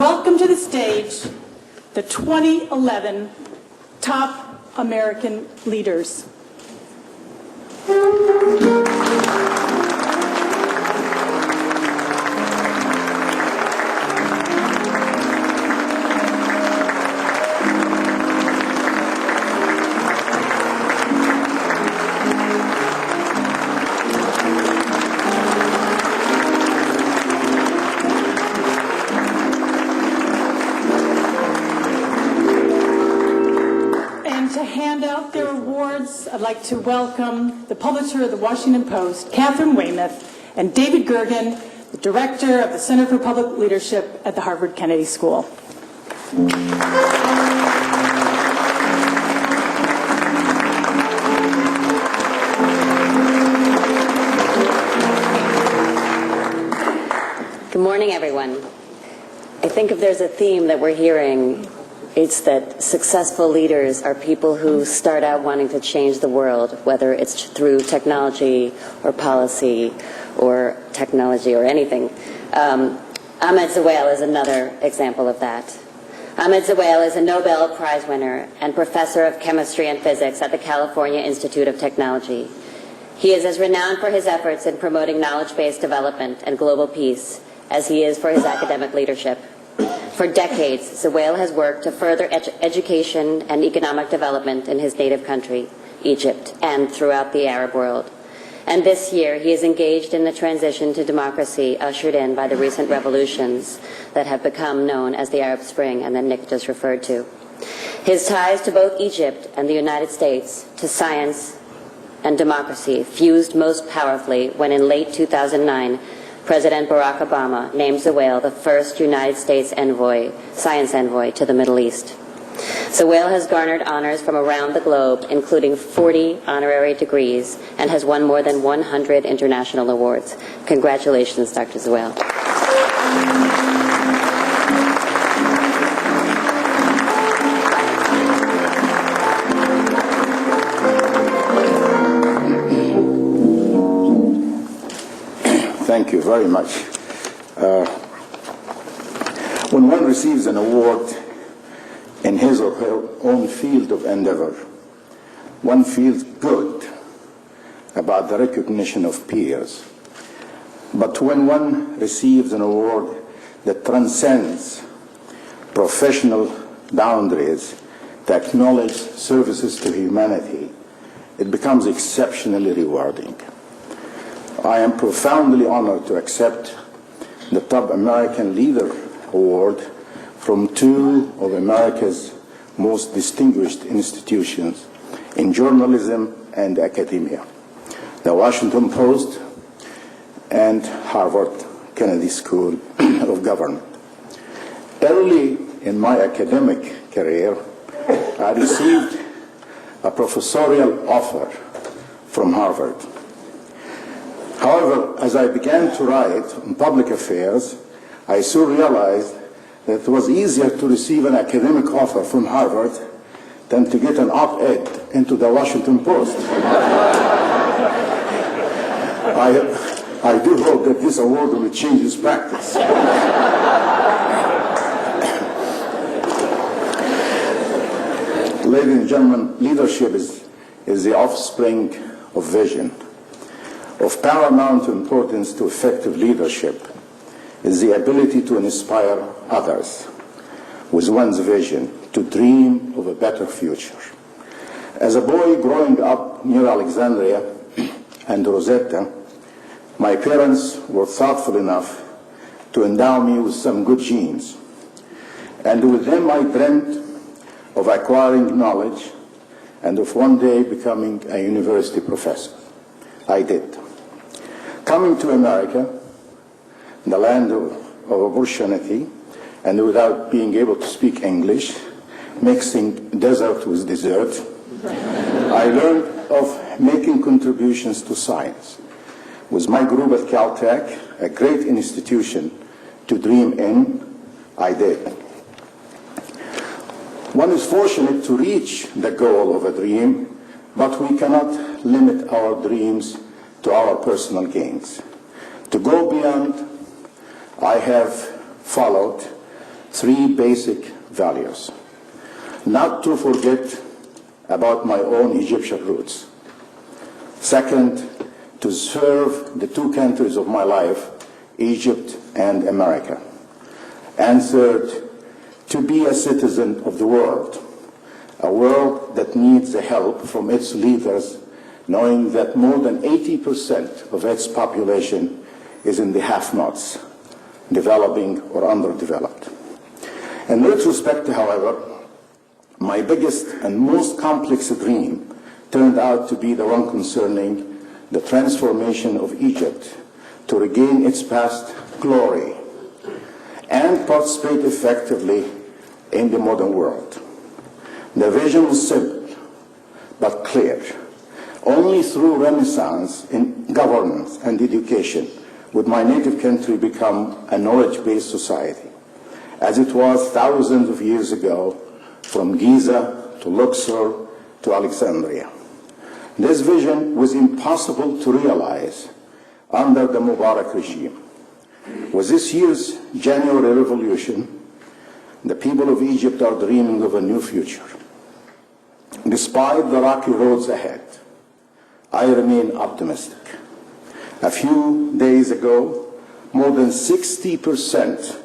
Welcome to the stage the 2011 Top American Leaders. I'd like to welcome the publisher of the Washington Post, Catherine Weymouth, and David Gergen, the director of the Center for Public Leadership at the Harvard Kennedy School. Good morning, everyone. I think if there's a theme that we're hearing, it's that successful leaders are people who start out wanting to change the world, whether it's through technology or policy or technology or anything. Ahmed Zewail is another example of that. Ahmed Zewail is a Nobel Prize winner and professor of chemistry and physics at the California Institute of Technology. He is as renowned for his efforts in promoting knowledge-based development and global peace as he is for his academic leadership. For decades, Zewail has worked to further education and economic development in his native country, Egypt, and throughout the Arab world. And this year, he is engaged in the transition to democracy ushered in by the recent revolutions that have become known as the Arab Spring and that Nick just referred to. His ties to both Egypt and the United States, to science and democracy, fused most powerfully when in late 2009, President Barack Obama named Zewail the first United States science envoy to the Middle East. Zewail has garnered honors from around the globe, including 40 honorary degrees, and has won more than 100 international awards. Congratulations, Dr. Zewail. Thank you very much. When one receives an award in his or her own field of endeavor, one feels good about the recognition of peers. But when one receives an award that transcends professional boundaries to acknowledge services to humanity, it becomes exceptionally rewarding. I am profoundly honored to accept the Top American Leader Award from two of America's most distinguished institutions in journalism and academia, the Washington Post and Harvard Kennedy School of Government. Early in my academic career, I received a professorial offer from Harvard. However, as I began to write on public affairs, I soon realized that it was easier to receive an academic offer from Harvard than to get an op-ed into the Washington Post. I do hope that this award will change this practice. Ladies and gentlemen, leadership is the offspring of vision. Of paramount importance to effective leadership is the ability to inspire others with one's vision to dream of a better future. As a boy growing up near Alexandria and Rosetta, my parents were thoughtful enough to endow me with some good genes. And with them I dreamt of acquiring knowledge and of one day becoming a university professor. I did. Coming to America, the land of opportunity, and without being able to speak English, mixing desert with dessert, I learned of making contributions to science. With my group at Caltech, a great institution to dream in, I did. One is fortunate to reach the goal of a dream, but we cannot limit our dreams to our personal gains. To go beyond, I have followed three basic values. Not to forget about my own Egyptian roots. Second, to serve the two countries of my life, Egypt and America. And third, to be a citizen of the world, a world that needs the help from its leaders, knowing that more than 80% of its population is in the have-nots, developing or underdeveloped. In retrospect, however, my biggest and most complex dream turned out to be the one concerning the transformation of Egypt to regain its past glory and participate effectively in the modern world. The vision was simple but clear. Only through renaissance in governance and education would my native country become a knowledge-based society, as it was thousands of years ago, from Giza to Luxor to Alexandria. This vision was impossible to realize under the Mubarak regime. With this year's January revolution, the people of Egypt are dreaming of a new future. Despite the rocky roads ahead, I remain optimistic. A few days ago, more than 60%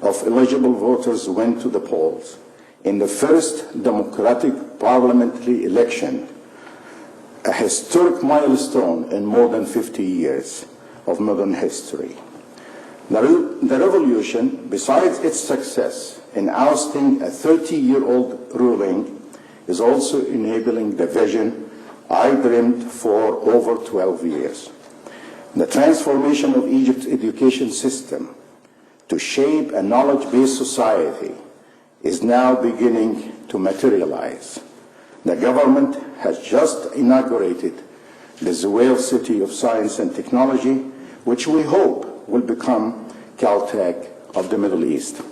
of eligible voters went to the polls in the first democratic parliamentary election, a historic milestone in more than 50 years of modern history. The revolution, besides its success in ousting a 30-year-old ruling, is also enabling the vision I dreamed for over 12 years. The transformation of Egypt's education system to shape a knowledge-based society is now beginning to materialize. The government has just inaugurated the Zouel City of Science and Technology, which we hope will become Caltech of the Middle East.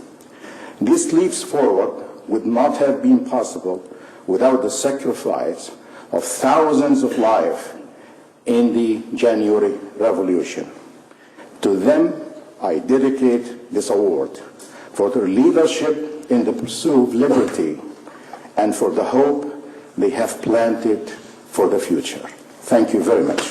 These leaps forward would not have been possible without the sacrifice of thousands of lives in the January Revolution. To them, I dedicate this award for their leadership in the pursuit of liberty and for the hope they have planted for the future. Thank you very much.